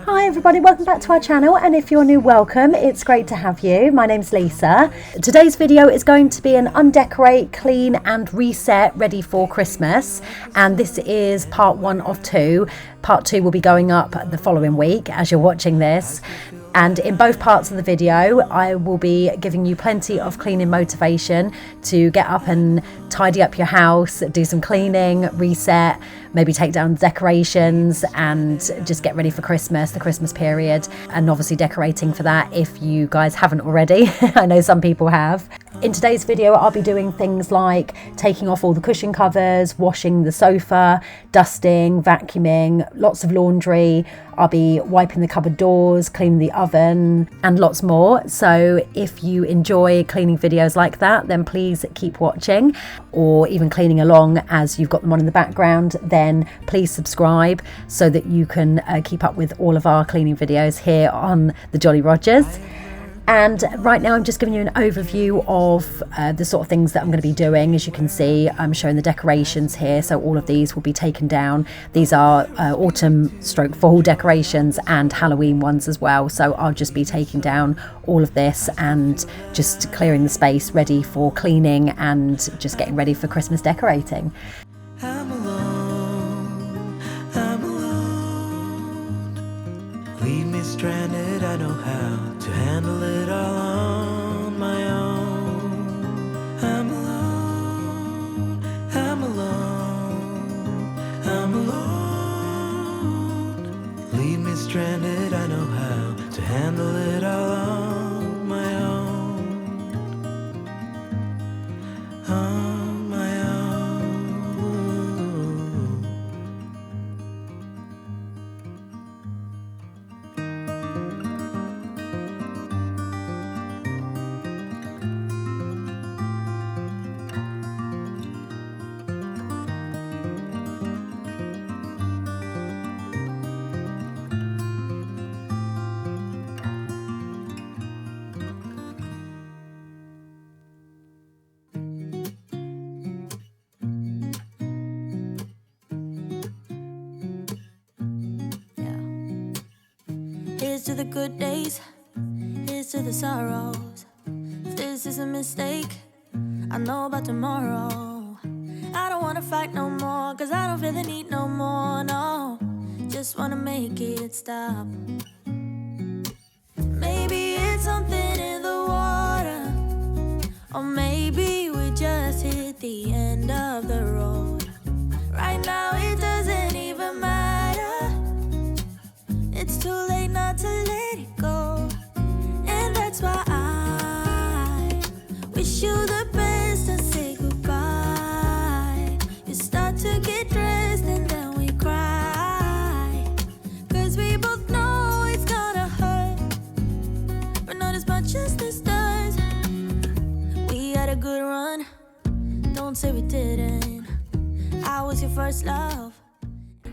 Hi everybody, welcome back to our channel, and if you're new, welcome. It's great to have you. My name's Lisa. Today's video is going to be an undecorate, clean and reset ready for Christmas, and this is part 1 of 2. Part 2 will be going up the following week as you're watching this. And in both parts of the video, I will be giving you plenty of cleaning motivation to get up and tidy up your house, do some cleaning, reset, maybe take down decorations and just get ready for Christmas, the Christmas period, and obviously decorating for that if you guys haven't already. I know some people have. In today's video, I'll be doing things like taking off all the cushion covers, washing the sofa, dusting, vacuuming, lots of laundry. I'll be wiping the cupboard doors, cleaning the oven, and lots more. So if you enjoy cleaning videos like that, then please keep watching, or even cleaning along as you've got them on in the background, then please subscribe so that you can keep up with all of our cleaning videos here on the Jolly Rogers. And right now I'm just giving you an overview of the sort of things that I'm going to be doing. As you can see, I'm showing the decorations here, so all of these will be taken down. These are autumn/fall decorations and Halloween ones as well, so I'll just be taking down all of this and just clearing the space ready for cleaning and just getting ready for Christmas decorating. I'm alone, leave me stranded, I know how to handle it all on my own. I'm alone, leave me stranded, I know how to handle it all on my own. On my own. Here's to the good days, here's to the sorrows. If this is a mistake, I know about tomorrow. I don't wanna fight no more, cause I don't feel the need no more, no. Just wanna make it stop. Maybe it's something in the water, or maybe we just hit the end of the road. Right now it doesn't even matter. It's too late not to let it go. And that's why I wish you the best and say goodbye. You start to get dressed and then we cry, cause we both know it's gonna hurt, but not as much as this does. We had a good run, don't say we didn't. I was your first love.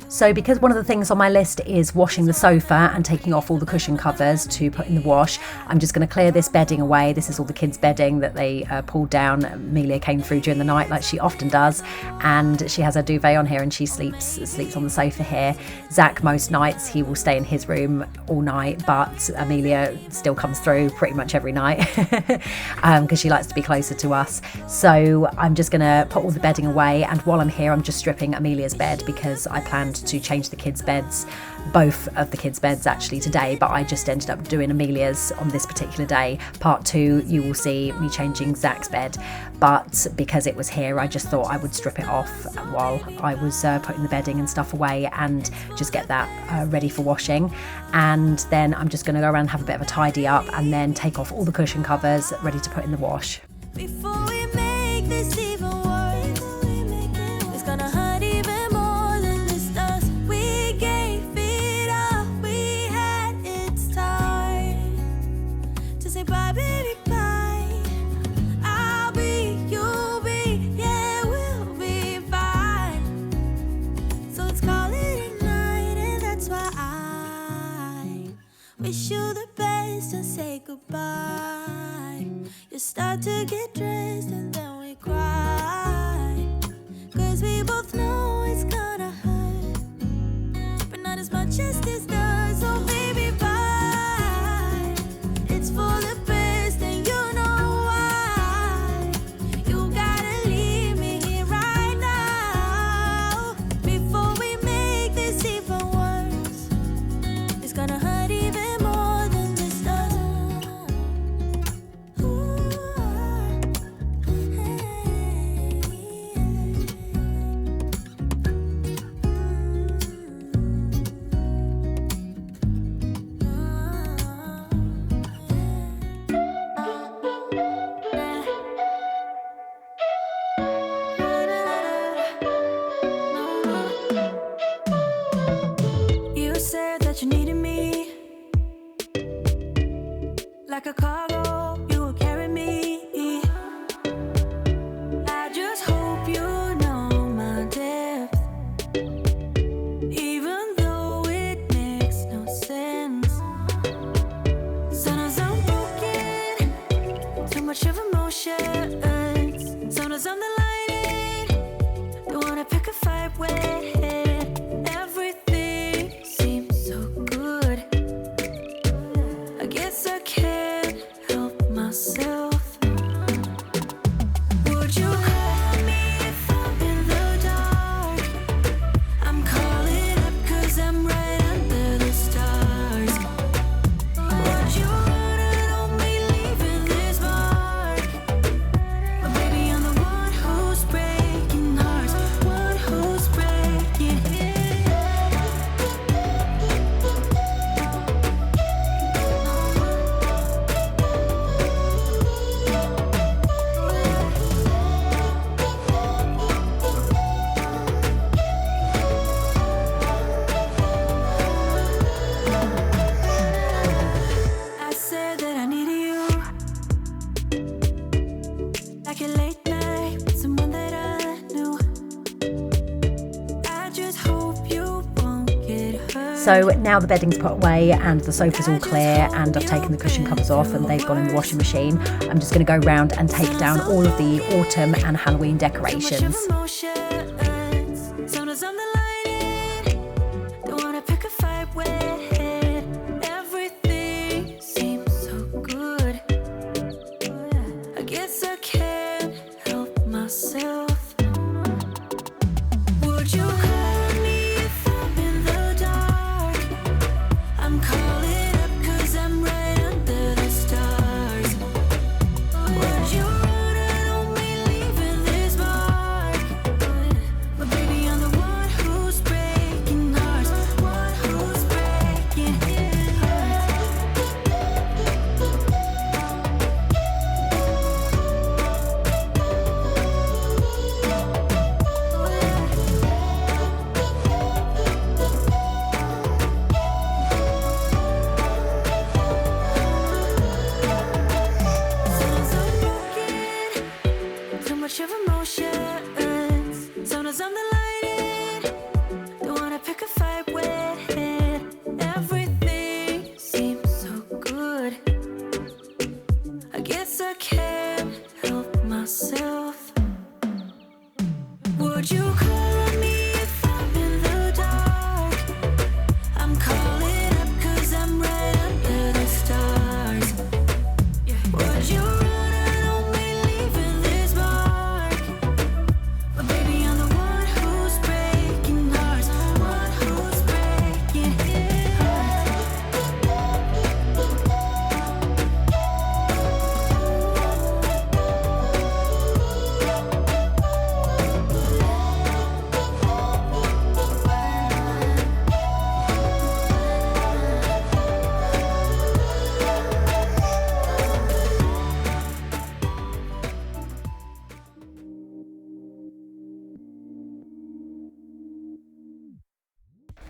So because one of the things on my list is washing the sofa and taking off all the cushion covers to put in the wash, I'm just going to clear this bedding away. This is all the kids' bedding that they pulled down. Amelia came through during the night like she often does, and she has her duvet on here and she sleeps on the sofa here. Zach, most nights he will stay in his room all night, but Amelia still comes through pretty much every night because she likes to be closer to us. So I'm just going to put all the bedding away, and while I'm here I'm just stripping Amelia's bed because I planned to change the kids' beds, both of the kids' beds actually today, but I just ended up doing Amelia's on this particular day. Part 2 you will see me changing Zach's bed, but because it was here I just thought I would strip it off while I was putting the bedding and stuff away and just get that ready for washing. And then I'm just going to go around and have a bit of a tidy up and then take off all the cushion covers ready to put in the wash. Before we make this even worse, it's gonna hurt even more than this does. We gave it all we had, it's time to say bye, baby, bye. I'll be, you'll be, yeah, we'll be fine. So let's call it a night, and that's why I wish you the best and say goodbye. You start to get dressed and then we cry, cause we both know it's gonna hurt, but not as much as this does. So baby, So now the bedding's put away and the sofa's all clear and I've taken the cushion covers off and they've gone in the washing machine. I'm just going to go round and take down all of the autumn and Halloween decorations.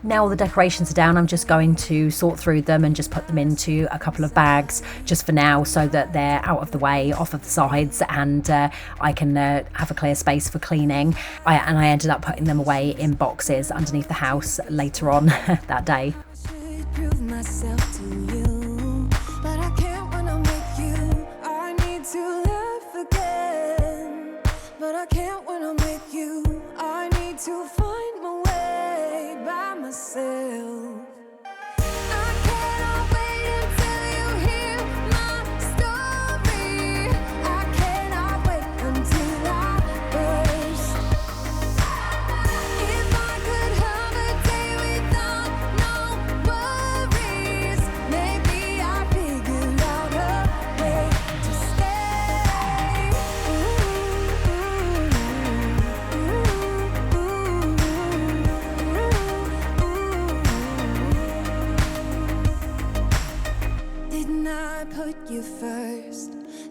Now all the decorations are down, I'm just going to sort through them and just put them into a couple of bags just for now so that they're out of the way, off of the sides, and I can have a clear space for cleaning. I ended up putting them away in boxes underneath the house later on that day.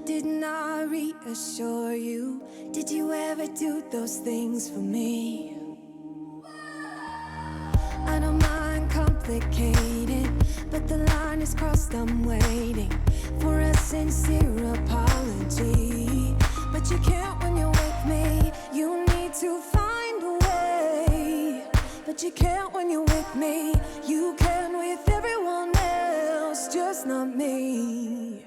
Didn't I reassure you? Did you ever do those things for me? I don't mind complicated, but the line is crossed. I'm waiting for a sincere apology. But you can't when you're with me. You need to find a way. But you can't when you're with me. You can with everyone else, just not me.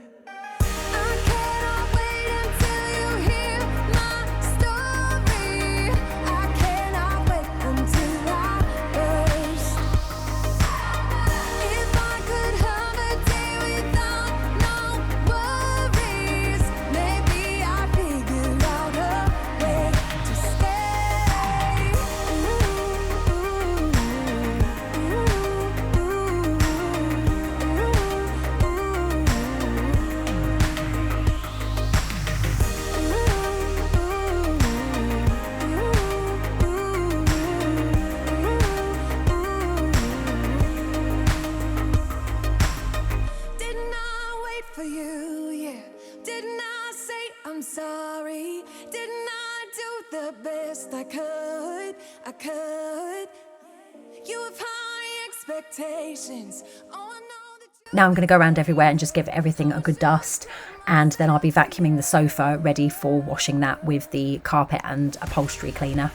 I could. You have high expectations. Oh, I know that Now I'm going to go around everywhere and just give everything a good dust, and then I'll be vacuuming the sofa ready for washing that with the carpet and upholstery cleaner.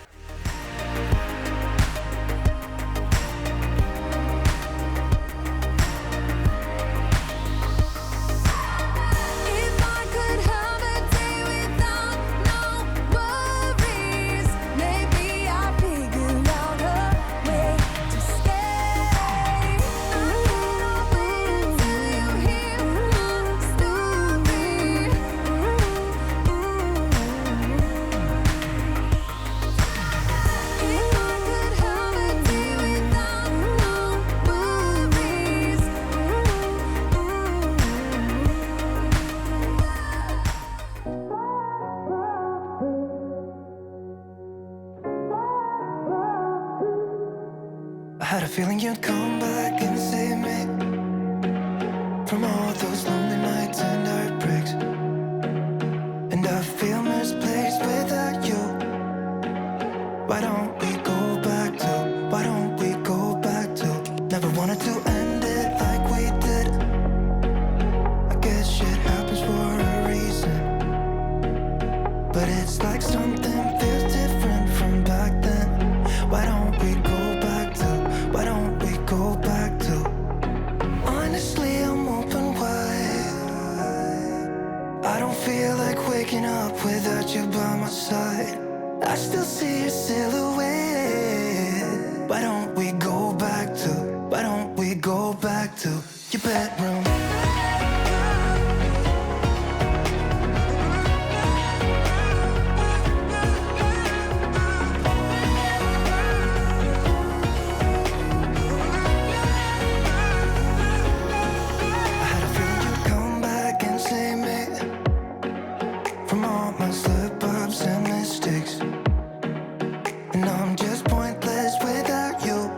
had a feeling you'd come back and save me from all those lonely nights and heartbreaks. And I feel misplaced without you. Why don't we go back to, why don't we go back to, never wanted to end it like we did. I guess shit happens for a reason, but it's like something feels different from back then. Why don't we go back to, why don't we go back to, honestly I'm open wide. I don't feel like waking up without you by my side. I still see your silhouette. Why don't we go back to, why don't we go back to your bedroom? I had a feeling you'd come back and save me from all my slip-ups and mistakes. And I'm just pointless without you.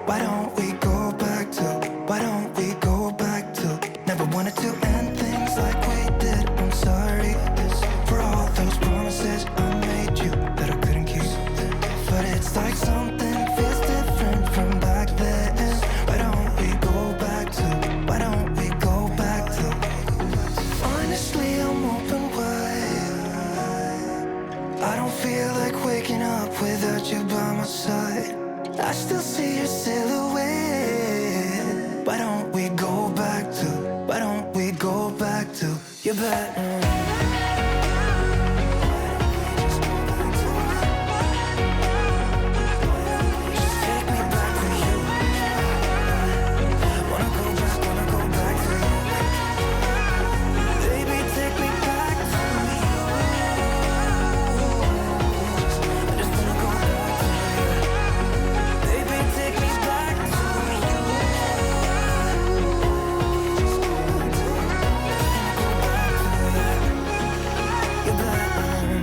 Why don't we go back to, why don't we go back to, never wanted to end things like we did. I'm sorry for all those promises I made you that I couldn't keep, but it's like something feels different from back then. Why don't we go back to, why don't we go back to, honestly I'm open wide. I don't feel like waking up without you by my side. I still see your silhouette. Why don't we go back to, why don't we go back to your bedroom? Just take me back to you. Wanna go back to you. Baby, take me back to you. I just wanna go back to you. Baby, take me back to you. Your bedroom.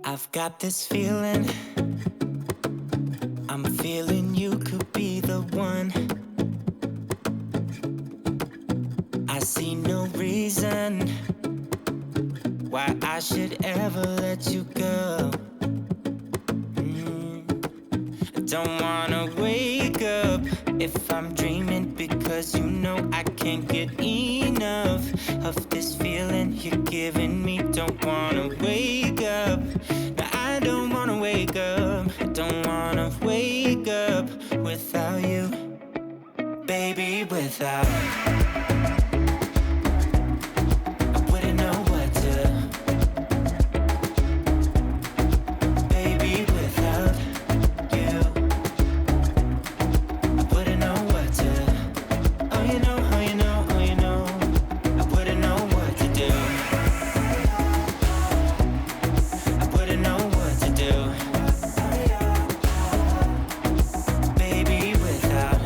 I've got this feeling, I'm feeling you could be the one. I see no reason why I should ever let you go. I don't wanna wake up if I'm dreaming, because you know I can't get enough of this feeling you're giving me. Don't wanna wake up. No, I don't wanna wake up. I don't wanna wake up without you, baby, without. I wouldn't know what to, baby, without you. I wouldn't know what to, oh you know, oh you know, oh you know. I wouldn't know what to do. I wouldn't know what to do, baby, without.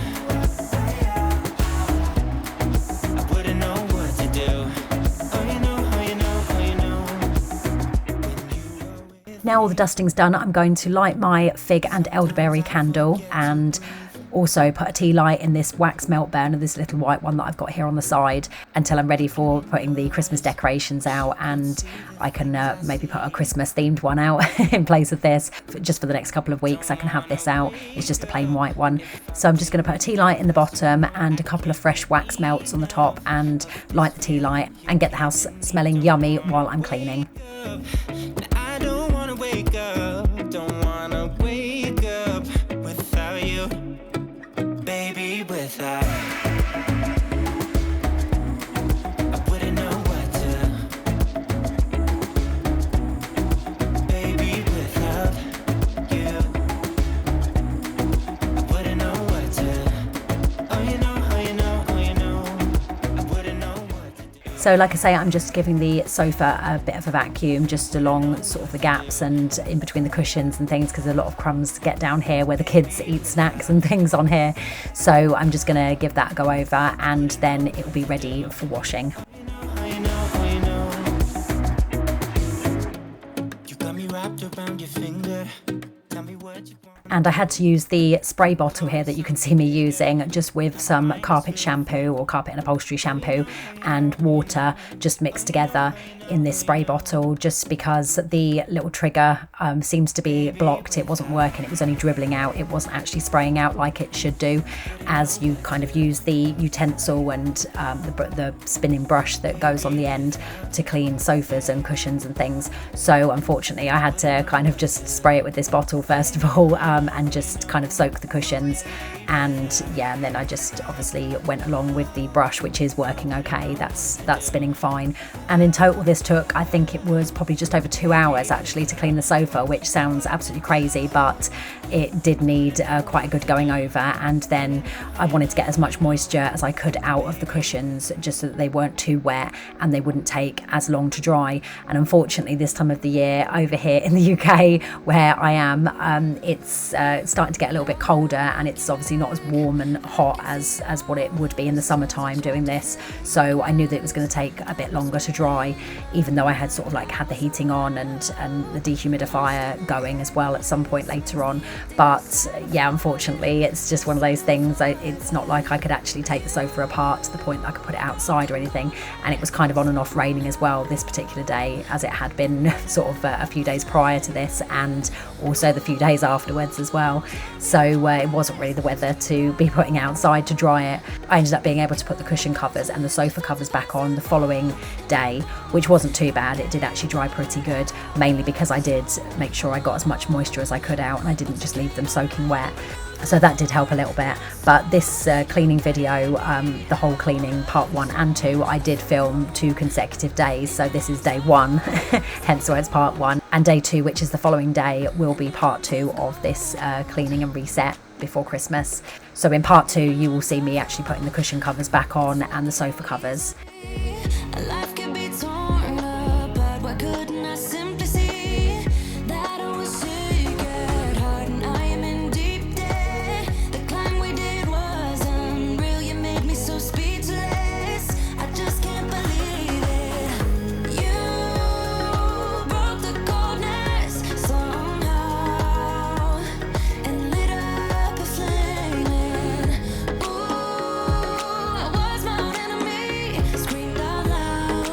I wouldn't know what to do. Oh you know, oh you know, oh you know. Now all the dusting's done, I'm going to light my fig and elderberry candle and also put a tea light in this wax melt burner, this little white one that I've got here on the side, until I'm ready for putting the Christmas decorations out, and I can maybe put a Christmas themed one out in place of this. Just for the next couple of weeks I can have this out. It's just a plain white one. So I'm just going to put a tea light in the bottom and a couple of fresh wax melts on the top and light the tea light and get the house smelling yummy while I'm cleaning. I don't wanna wake up, don't wanna wake up without you, baby, without. I wouldn't know what to, baby, without you. I wouldn't know what to, oh you know, oh you know, oh you know. I wouldn't know what to do. So like I say, I'm just giving the sofa a bit of a vacuum just along sort of the gaps and in between the cushions and things, because a lot of crumbs get down here where the kids eat snacks and things on here. So I'm just going to give that a go over and then it will be ready for washing. Oh you know, oh you know. your finger. Tell me what you want. And I had to use the spray bottle here that you can see me using, just with some carpet shampoo or carpet and upholstery shampoo and water just mixed together in this spray bottle, just because the little trigger seems to be blocked. It wasn't working, it was only dribbling out, it wasn't actually spraying out like it should do as you kind of use the utensil and the spinning brush that goes on the end to clean sofas and cushions and things. So unfortunately I had to kind of just spray it with this bottle first of all, and just kind of soak the cushions, and yeah, and then I just obviously went along with the brush, which is working okay. That's spinning fine. And in total this took, I think it was probably just over 2 hours actually to clean the sofa, which sounds absolutely crazy, but it did need quite a good going over. And then I wanted to get as much moisture as I could out of the cushions, just so that they weren't too wet and they wouldn't take as long to dry. And unfortunately this time of the year over here in the UK where I am, it's starting to get a little bit colder, and it's obviously not as warm and hot as what it would be in the summertime doing this. So I knew that it was going to take a bit longer to dry, even though I had sort of like had the heating on and the dehumidifier going as well at some point later on. But yeah, unfortunately it's just one of those things. It's not like I could actually take the sofa apart to the point that I could put it outside or anything, and it was kind of on and off raining as well this particular day, as it had been sort of a few days prior to this, and also the few days afterwards as well. So it wasn't really the weather to be putting outside to dry it. I ended up being able to put the cushion covers and the sofa covers back on the following day, which wasn't too bad. It did actually dry pretty good, mainly because I did make sure I got as much moisture as I could out and I didn't just leave them soaking wet. So that did help a little bit. But this cleaning video, the whole cleaning part 1 and 2, I did film 2 consecutive days. So this is day 1, hence why it's part 1. And day 2, which is the following day, will be part 2 of this cleaning and reset before Christmas. So in part 2, you will see me actually putting the cushion covers back on and the sofa covers. Life can be torn apart. Why couldn't I simply see that I was sick at heart and I am in deep debt? The climb we did was unreal. You made me so speechless. I just can't believe it. You broke the coldness somehow and lit up a flame. Ooh, I was my own enemy. Screamed out loud.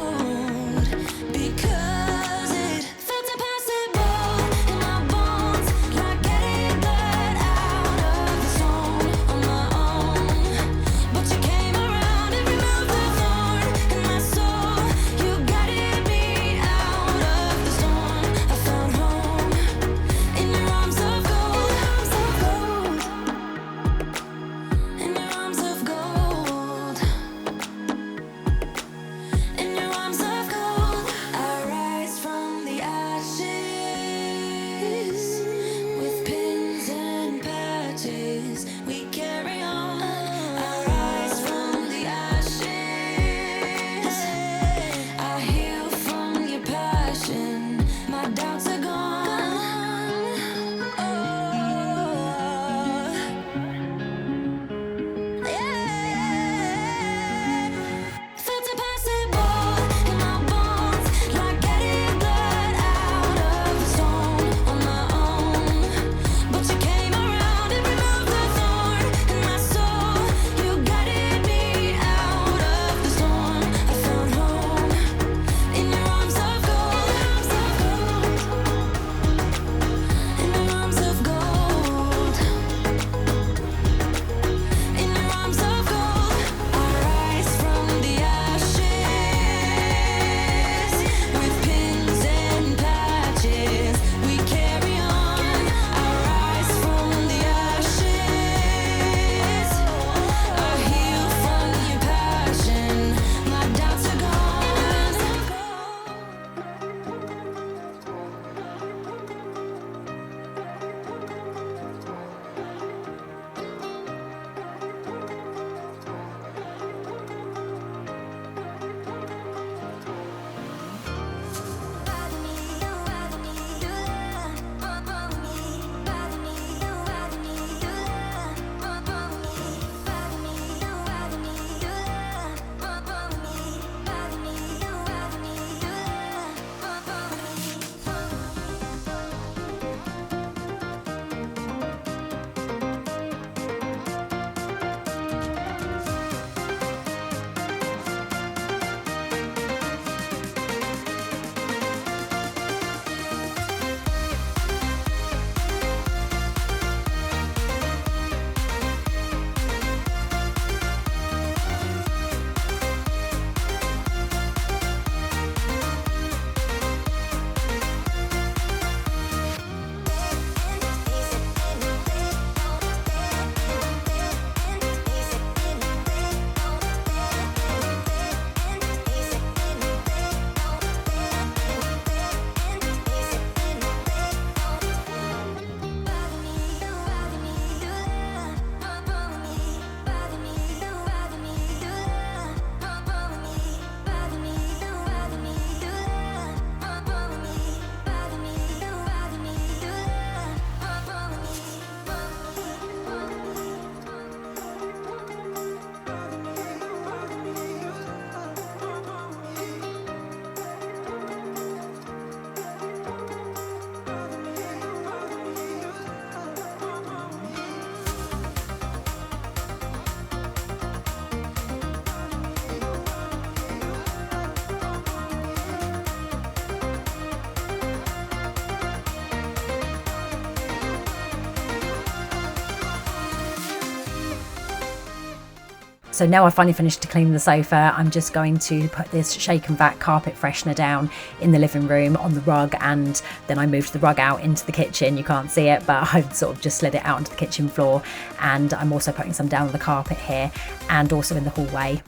So now I've finally finished to clean the sofa, I'm just going to put this shake and vac carpet freshener down in the living room on the rug, and then I moved the rug out into the kitchen. You can't see it, but I've sort of just slid it out onto the kitchen floor, and I'm also putting some down on the carpet here and also in the hallway.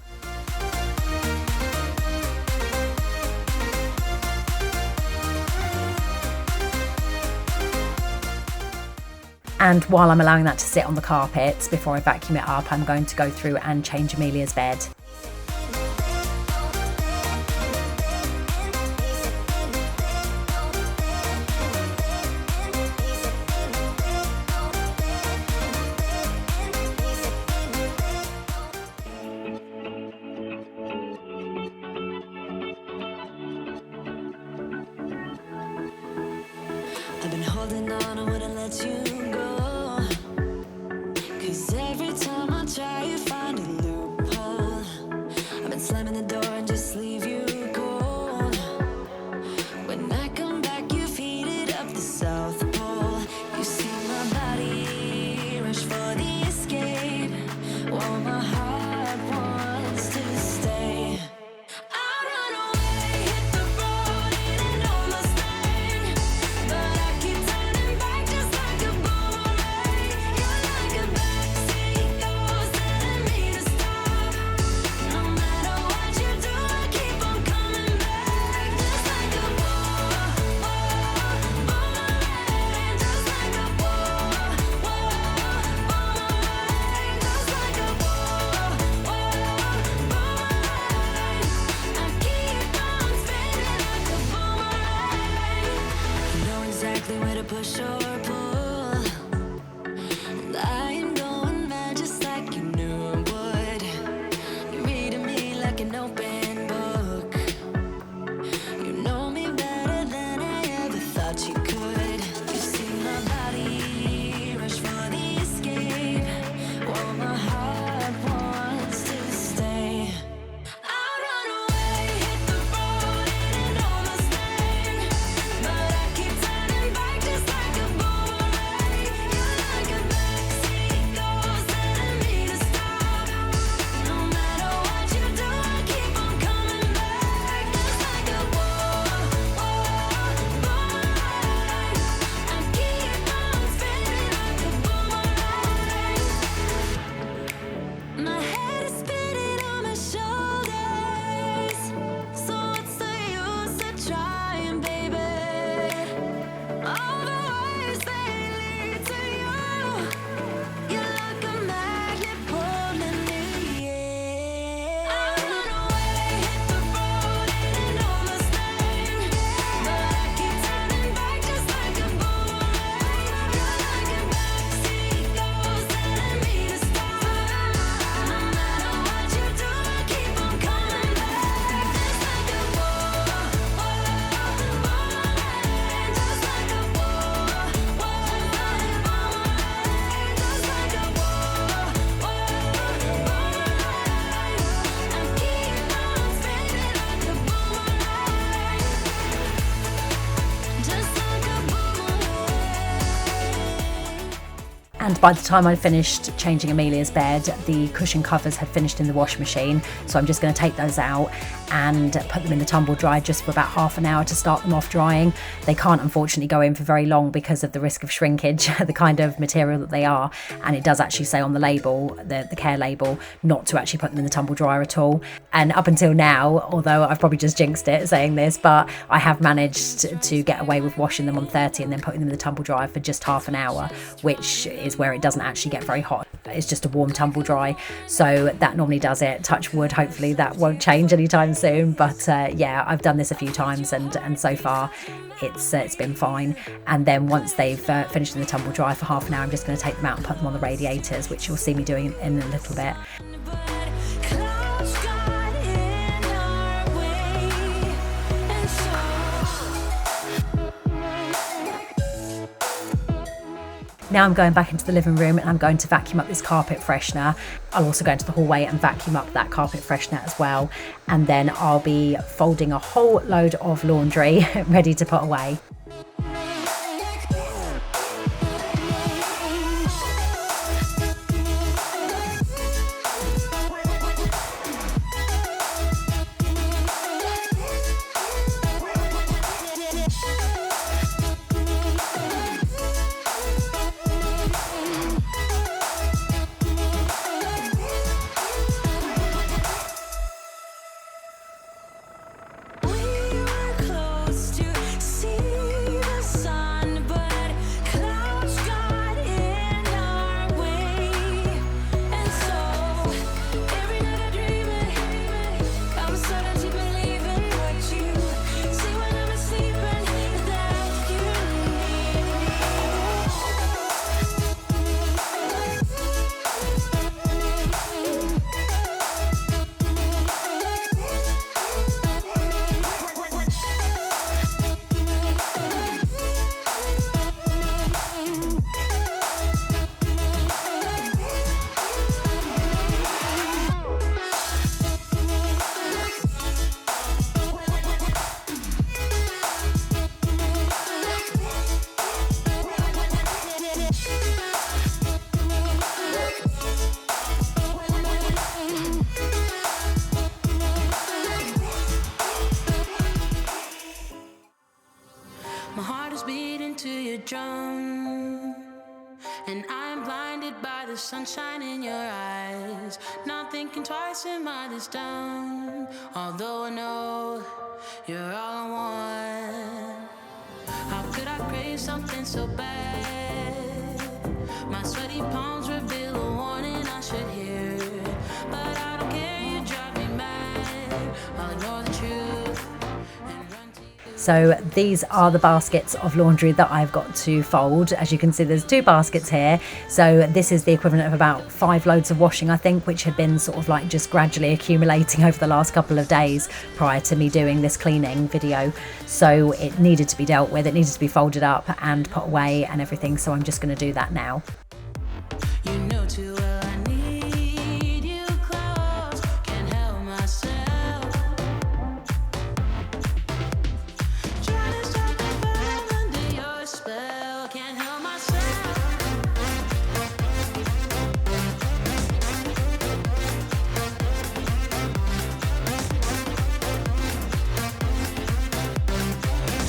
And while I'm allowing that to sit on the carpets before I vacuum it up, I'm going to go through and change Amelia's bed. I've been holding on, I wouldn't let you go. 'Cause every time I try, you find a loophole. I've been slamming the door and just leave you go. When I come back, you've heated up the South Pole. You see my body rush for the escape, while my heart wants to stay. I run away, hit the road, and I know my stand, but I keep turning back just like a boomerang. You're like a backseat ghost telling me to stop. No matter what you do, I keep on coming back, just like a boomerang, just like a boomerang, just like a I keep on spinning like a boomerang. You know exactly where to push or pull, and I am going mad just like you knew I would. You're reading me like an open book. You know me better than I ever thought you could. You see my body rush for the escape, while my heart wants to stay. I run away, hit the road, and I know my stand, but I keep turning back just like a boomerang. You're like a backseat ghost telling me to stop. No matter what you do, I keep on coming back, just like a boomerang. I keep on spinning like a boomerang. My head is spinning on my shoulders, so what's the use of trying, baby? All the ways they lead to you, you're like a magnet pulling me in. I run away, hit the road, and I know my stand, but I keep turning back just like a boomerang. You're like a backseat ghost telling me to stop. No matter what you do, I keep on coming back, just like a just like a And by the time I finished changing Amelia's bed, the cushion covers had finished in the wash machine. So I'm just going to take those out and put them in the tumble dryer just for about half an hour to start them off drying. They can't unfortunately go in for very long because of the risk of shrinkage, the kind of material that they are. And it does actually say on the label, the care label, not to actually put them in the tumble dryer at all. And up until now, although I've probably just jinxed it saying this, but I have managed to get away with washing them on 30 and then putting them in the tumble dryer for just half an hour, which is where it doesn't actually get very hot. It's just a warm tumble dry. So that normally does it. Touch wood, hopefully that won't change anytime soon. But yeah, I've done this a few times and so far it's been fine. And then once they've finished in the tumble dryer for half an hour, I'm just going to take them out and put them on the radiators, which you'll see me doing in a little bit. clouds got in our way, and so Now I'm going back into the living room and I'm going to vacuum up this carpet freshener. I'll also go into the hallway and vacuum up that carpet freshener as well. And then I'll be folding a whole load of laundry ready to put away. beating to your drum. And I'm blinded by the sunshine in your eyes. Not thinking twice, am I this dumb? Although I know you're all I want. How could I crave something so bad? My sweaty palms reveal a warning I should hear. But I don't care, you drive me mad. I'll ignore the truth and run to you. So these are the baskets of laundry that I've got to fold. As you can see, there's 2 baskets here. So this is the equivalent of about 5 loads of washing, I think, which had been sort of like just gradually accumulating over the last couple of days prior to me doing this cleaning video. So it needed to be dealt with, it needed to be folded up and put away and everything. So I'm just going to do that now. You know too well I need you close. Can't help myself. Trying to stop the fall under your spell. Can't help myself.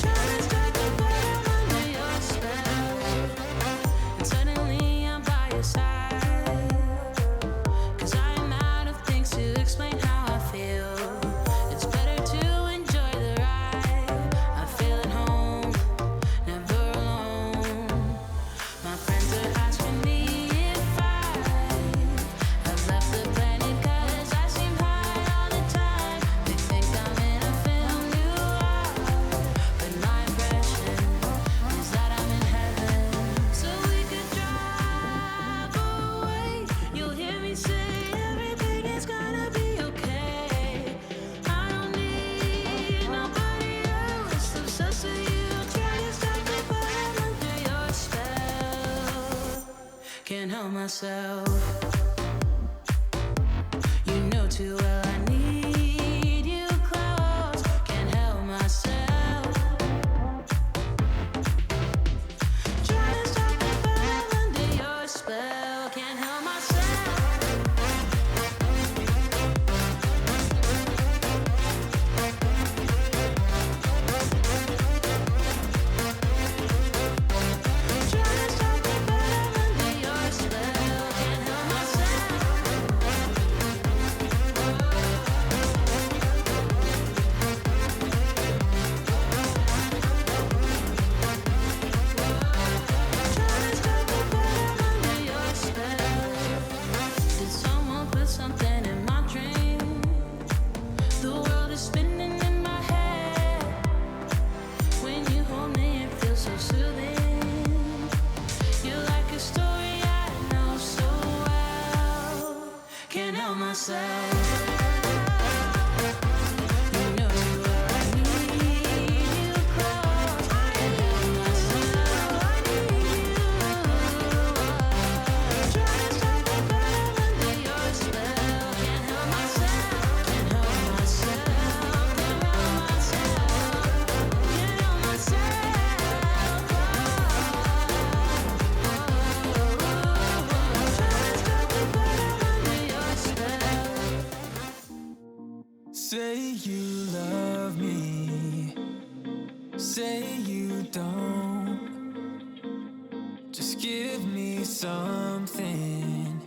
Trying to stop the fall under your spell. And suddenly I'm by your side. 'Cause I'm out of things to explain how I feel. It's better to enjoy the ride. I feel at home, never alone. My friends are asking me if I've left the planet 'cause I seem high all the time. They think I'm in a film noir, but my impression is that I'm in heaven. So we could drive away. You'll hear me say everything is gonna be okay. I don't need nobody else. Obsessed with you, try to stop me, but I'm under your spell. Can't help myself. You know too well I need you close. Can't help myself. Try to stop me, but I'm under your spell. Can't help myself. Try to stop me, but I'm under your spell. Can't help myself. Try to stop me, but I'm under your spell. Did someone put something in my drink? The world is spinning in my head. When you hold me, it feels so soothing. You're like a story I know so well. Can't help myself. You know too well I need you close. Can't help myself. I need you. Try to stop me, but I'm under your spell. Can't help myself. Can't help myself. Can't help myself. Can't help myself. Try to stop me, but I'm under your spell. Say you love me, say you don't. Just give me something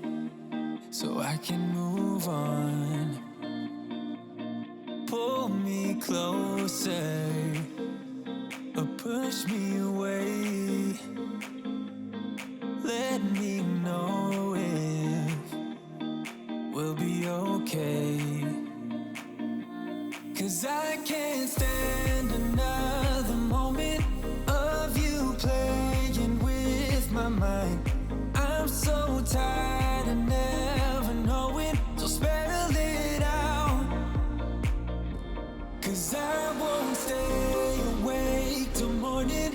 so I can move on. Pull me closer or push me away. Let me know if we'll be okay. 'Cause I can't stand another moment of you playing with my mind. I'm so tired of never knowing, so spell it out. 'Cause I won't stay awake till morning.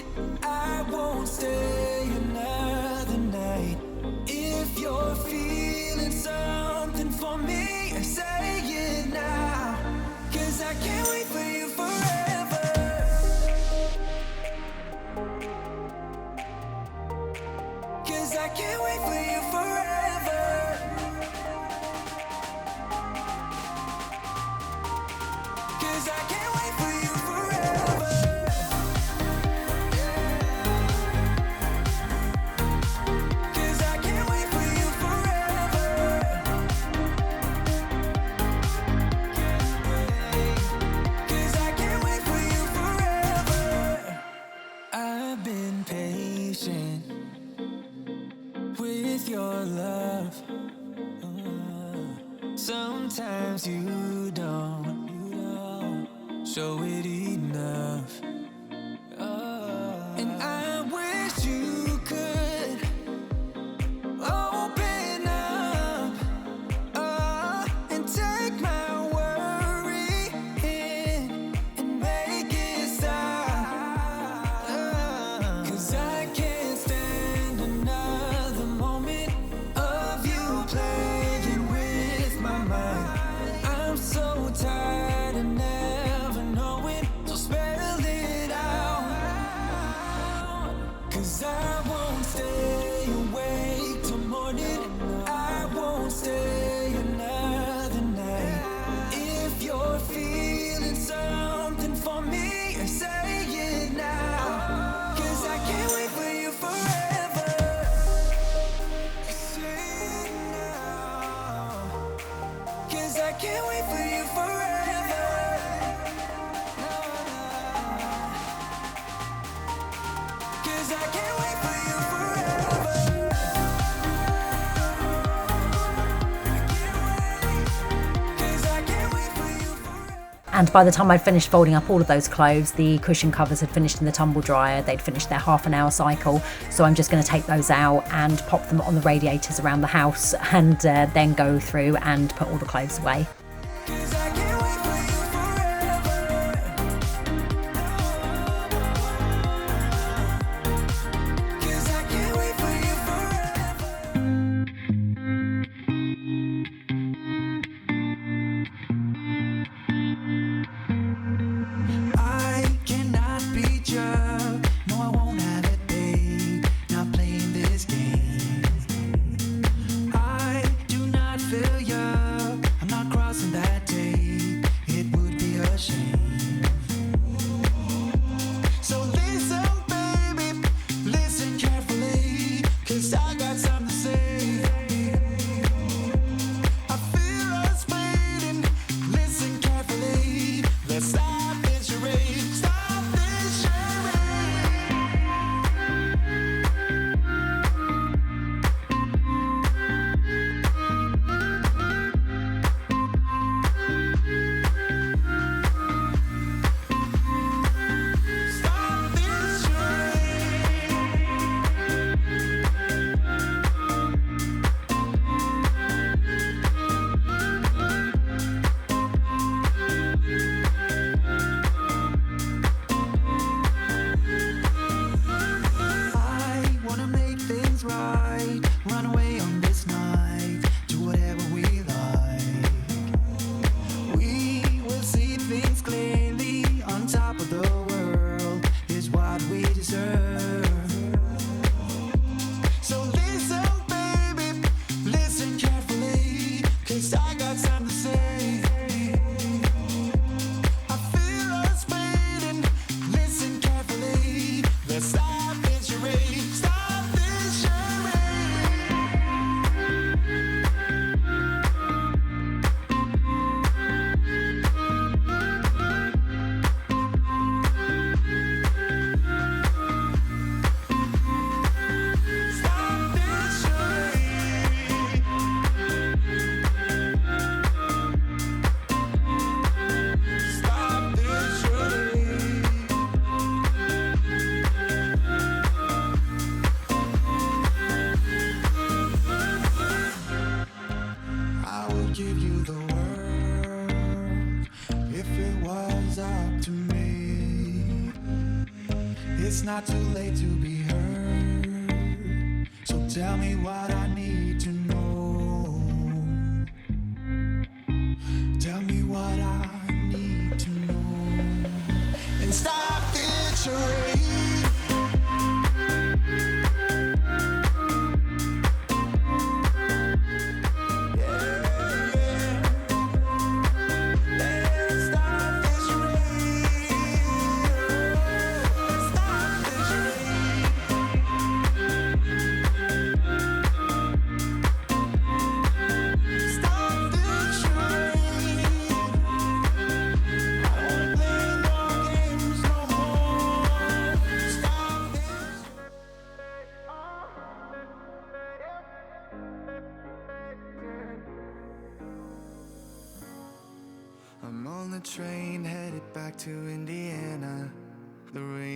'cause you don't show it enough. And I wish you could open up and take my worry in and make it stop. 'Cause I can't stand another moment of you playing with my mind. I'm so tired of never knowing, so spell it out. 'Cause I won't stay awake till morning. I won't stay another night. If you're feeling something for me, say it now. 'Cause I can't wait for you forever. Say it now. 'Cause I can't wait for you forever. 'Cause I can't wait for you forever. I can't wait. 'Cause I can't wait for you forever. And by the time I'd finished folding up all of those clothes, the cushion covers had finished in the tumble dryer. They'd finished their half-an-hour cycle. So I'm just going to take those out and pop them on the radiators around the house, and then go through and put all the clothes away. 'Cause I can't wait for you forever. 'Cause I can't wait for you forever. I cannot beat you. No, I won't have it, babe. Not playing this game. I do not feel you. I'm not crossing that tape. It would be a shame. So listen, baby, listen carefully, 'cause I got something to say. I feel us fading. Listen carefully. Let's stop this charade. Stop this charade. Stop this I wanna make things right. Run away on this night. Do whatever we like. We will see things clearly. On top of the world is what we deserve. So listen, baby, listen carefully, 'cause I got something to say. I feel us fading. Listen carefully. Let's stop this charade. Stop this charade. Stop this charade. Stop this charade. I would give you the world if it was up to me. It's not too late to be heard, so tell me what I need to know. Tell me what I need to know. And stop this charade. Let's stop this charade. Stop this charade. Stop this charade. I don't wanna play no games no more.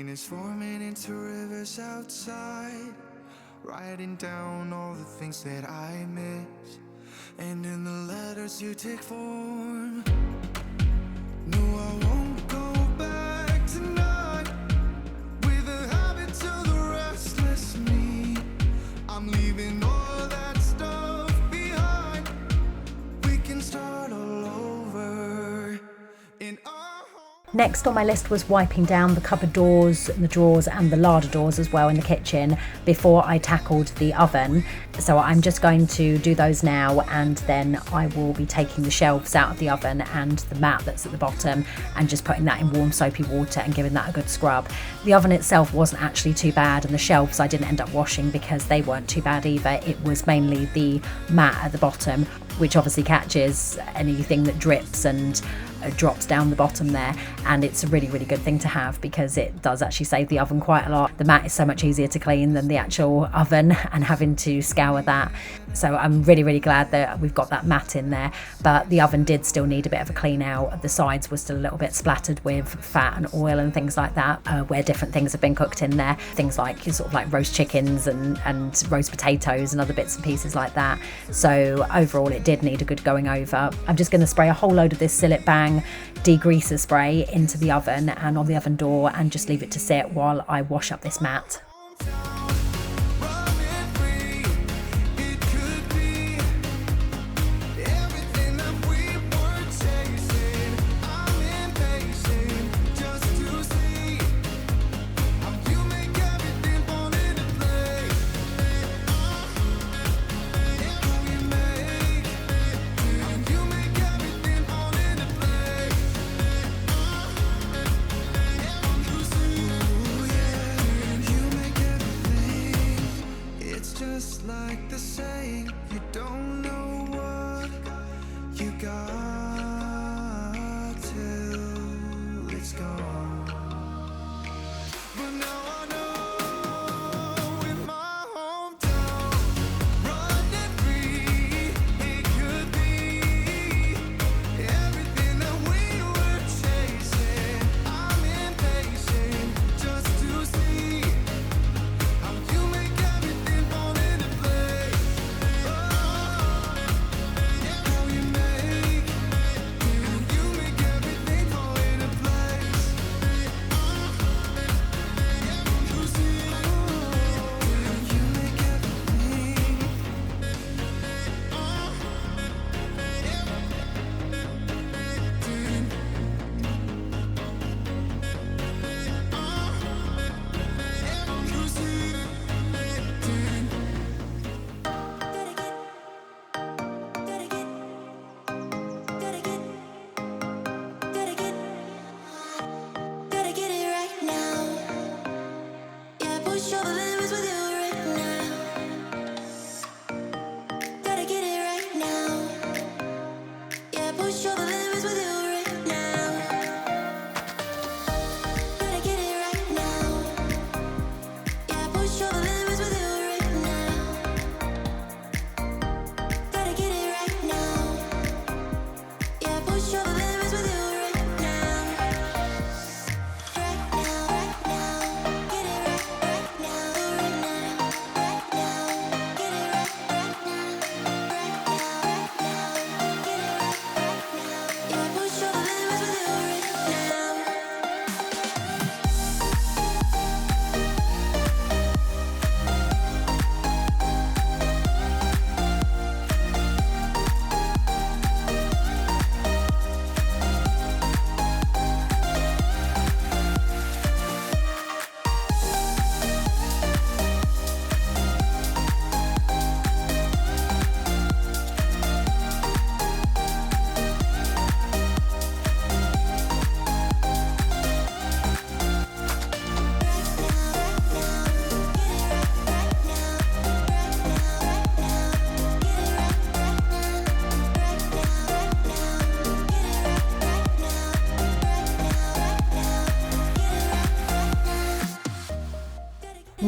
Rain is forming into rivers outside, writing down all the things that I miss, and in the letters you take form. No, I won't go back tonight with a habit to the restless me. I'm leaving all that stuff behind. We can start all over in our Next on my list was wiping down the cupboard doors, the drawers and the larder doors as well in the kitchen before I tackled the oven. So I'm just going to do those now, and then I will be taking the shelves out of the oven and the mat that's at the bottom and just putting that in warm soapy water and giving that a good scrub. The oven itself wasn't actually too bad, and the shelves I didn't end up washing because they weren't too bad either. It was mainly the mat at the bottom, which obviously catches anything that drips and drops down the bottom there, and it's a really good thing to have because it does actually save the oven quite a lot. The mat is so much easier to clean than the actual oven and having to scour that, so I'm really glad that we've got that mat in there. But the oven did still need a bit of a clean out. The sides were still a little bit splattered with fat and oil and things like that, where different things have been cooked in there, things like sort of like roast chickens and roast potatoes and other bits and pieces like that. So overall it did need a good going over. I'm just going to spray a whole load of this Sillet Bang degreaser spray into the oven and on the oven door and just leave it to sit while I wash up this mat. Like the saying, you don't know what you got till it's gone. But now I know in my hometown, running free, it could be everything that we were chasing. I'm impatient just to see how you make everything fall into place. How you make everything fall into place. You see, you make everything. You see, Gotta get it right now. Yeah, push all the limits with you right now. Gotta get it right now. Yeah, push all the limits with you right now. Gotta get it right now. Yeah, push all the limits with you right now. Gotta get it right now. Yeah, push all the limits with you right now. Right now, get it right now.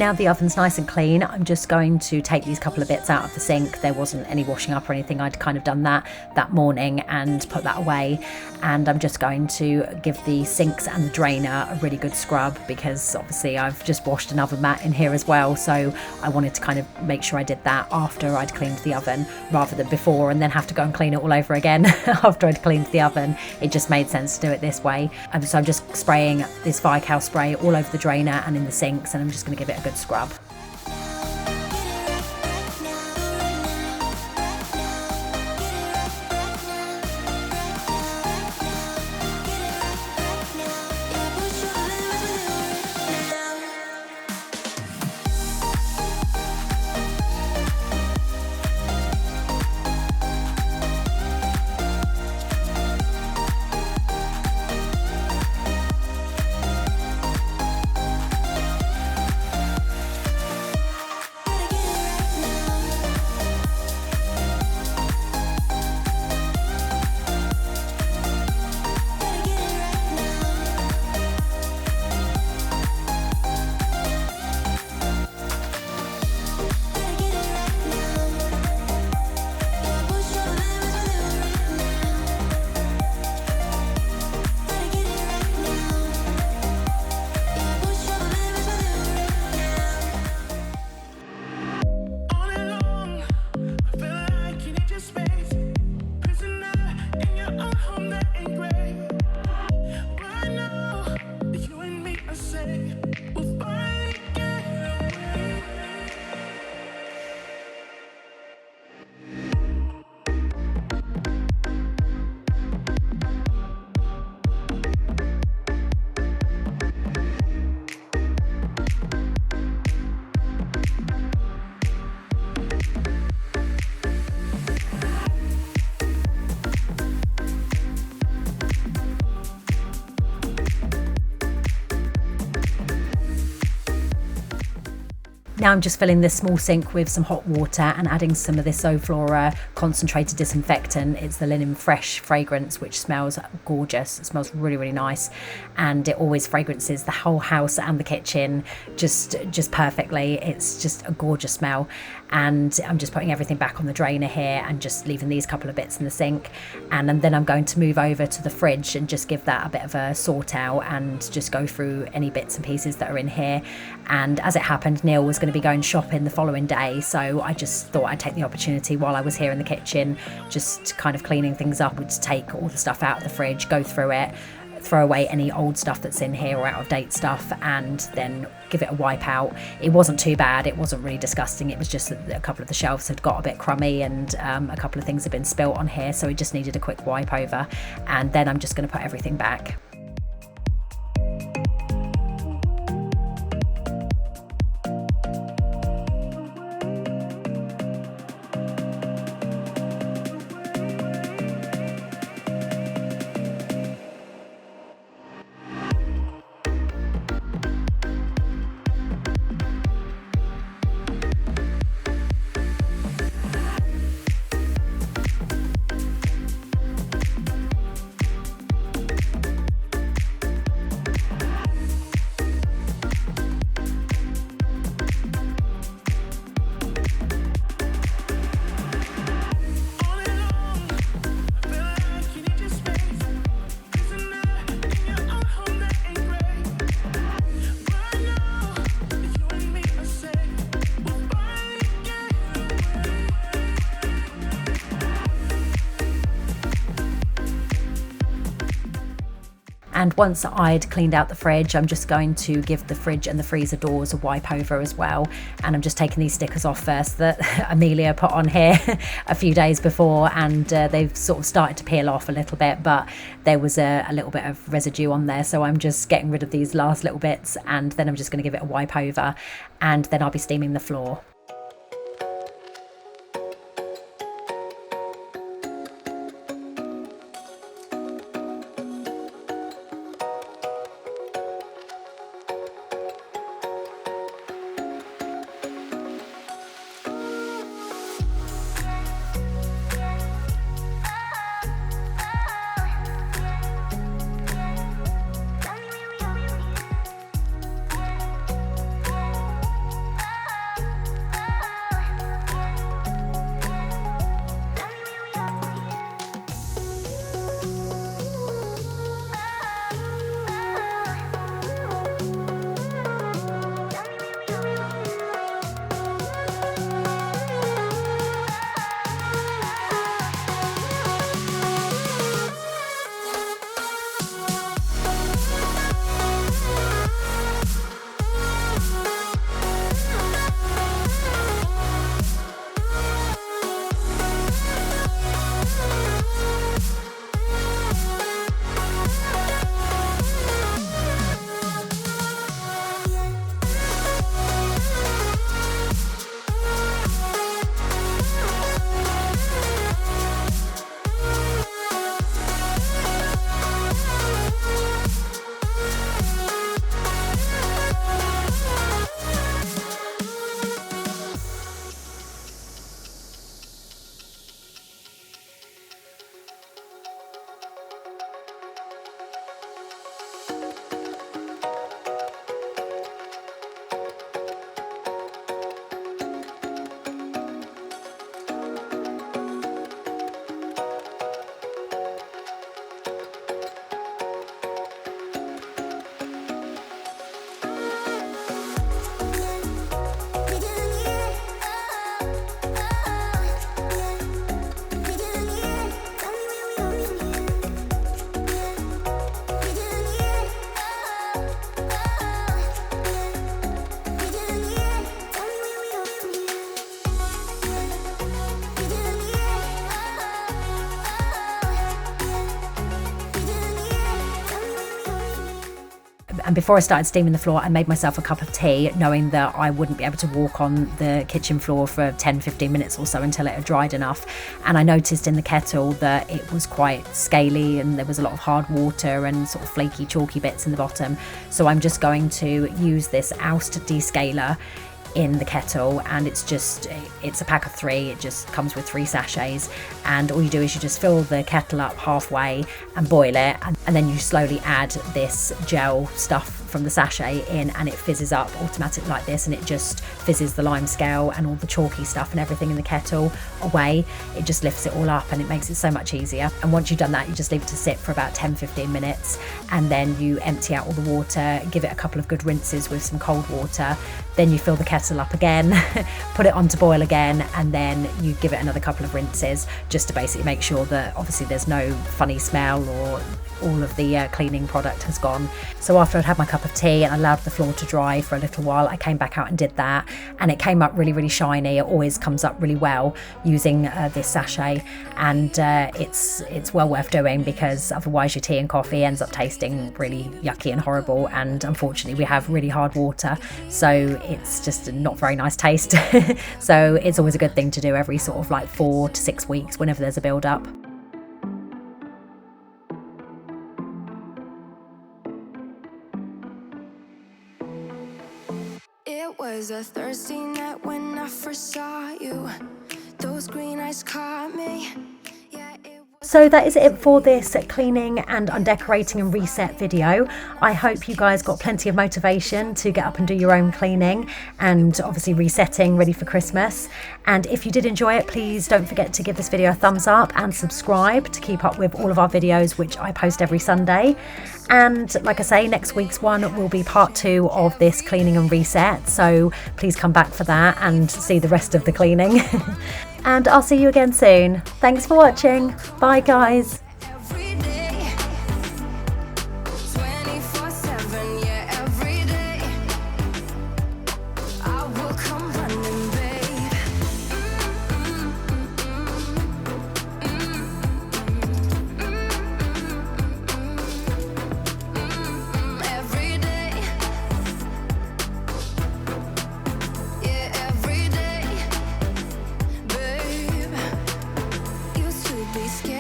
Now the oven's nice and clean, I'm just going to take these couple of bits out of the sink. There wasn't any washing up or anything. I'd kind of done that morning and put that away. And I'm just going to give the sinks and the drainer a really good scrub, because obviously I've just washed an oven mat in here as well. So I wanted to kind of make sure I did that after I'd cleaned the oven rather than before and then have to go and clean it all over again after I'd cleaned the oven. It just made sense to do it this way. So I'm just spraying this Viscal spray all over the drainer and in the sinks, and I'm just going to give it a good scrub. Now I'm just filling this small sink with some hot water and adding some of this Zoflora concentrated disinfectant. It's the Linen Fresh fragrance, which smells gorgeous. It smells really, really nice, and it always fragrances the whole house and the kitchen just perfectly. It's just a gorgeous smell. And I'm just putting everything back on the drainer here and just leaving these couple of bits in the sink. And then I'm going to move over to the fridge and just give that a bit of a sort out and just go through any bits and pieces that are in here. And as it happened, Neil was going to be going shopping the following day, so I just thought I'd take the opportunity while I was here in the kitchen, just kind of cleaning things up, to take all the stuff out of the fridge, go through it, throw away any old stuff that's in here or out of date stuff, and then give it a wipe out. It wasn't too bad, it wasn't really disgusting, it was just that a couple of the shelves had got a bit crummy and a couple of things had been spilt on here, so it just needed a quick wipe over. And then I'm just going to put everything back. And once I'd cleaned out the fridge, I'm just going to give the fridge and the freezer doors a wipe over as well. And I'm just taking these stickers off first that Amelia put on here a few days before, and they've sort of started to peel off a little bit, but there was a little bit of residue on there. So I'm just getting rid of these last little bits, and then I'm just going to give it a wipe over, and then I'll be steaming the floor. And before I started steaming the floor, I made myself a cup of tea, knowing that I wouldn't be able to walk on the kitchen floor for 10-15 minutes or so until it had dried enough. And I noticed in the kettle that it was quite scaly and there was a lot of hard water and sort of flaky, chalky bits in the bottom. So I'm just going to use this Oust descaler in the kettle, and it's a pack of 3. It just comes with 3 sachets, and all you do is you just fill the kettle up halfway and boil it, and then you slowly add this gel stuff from the sachet in, and it fizzes up automatically like this, and it just fizzes the lime scale and all the chalky stuff and everything in the kettle away. It just lifts it all up and it makes it so much easier. And once you've done that, you just leave it to sit for about 10-15 minutes, and then you empty out all the water, give it a couple of good rinses with some cold water. Then you fill the kettle up again, put it on to boil again, and then you give it another couple of rinses just to basically make sure that obviously there's no funny smell or all of the cleaning product has gone. So after I'd had my cup of tea and allowed the floor to dry for a little while, I came back out and did that, and it came up really, really shiny. It always comes up really well using this sachet, and it's well worth doing, because otherwise your tea and coffee ends up tasting really yucky and horrible, and unfortunately we have really hard water, so it's just not very nice taste. So it's always a good thing to do every sort of like 4 to 6 weeks whenever there's a build up. It was a Thursday night when I first saw you. Those green eyes caught me. Yeah, it was. So that is it for this cleaning and undecorating and reset video. I hope you guys got plenty of motivation to get up and do your own cleaning and obviously resetting ready for Christmas. And if you did enjoy it, please don't forget to give this video a thumbs up and subscribe to keep up with all of our videos, which I post every Sunday. And like I say, next week's one will be part 2 of this cleaning and reset, so please come back for that and see the rest of the cleaning. And I'll see you again soon. Thanks for watching. Bye guys. Every day, 24/7, yeah, every day. I will come running, babe. Every day, yeah, every day, babe. Used to be scared.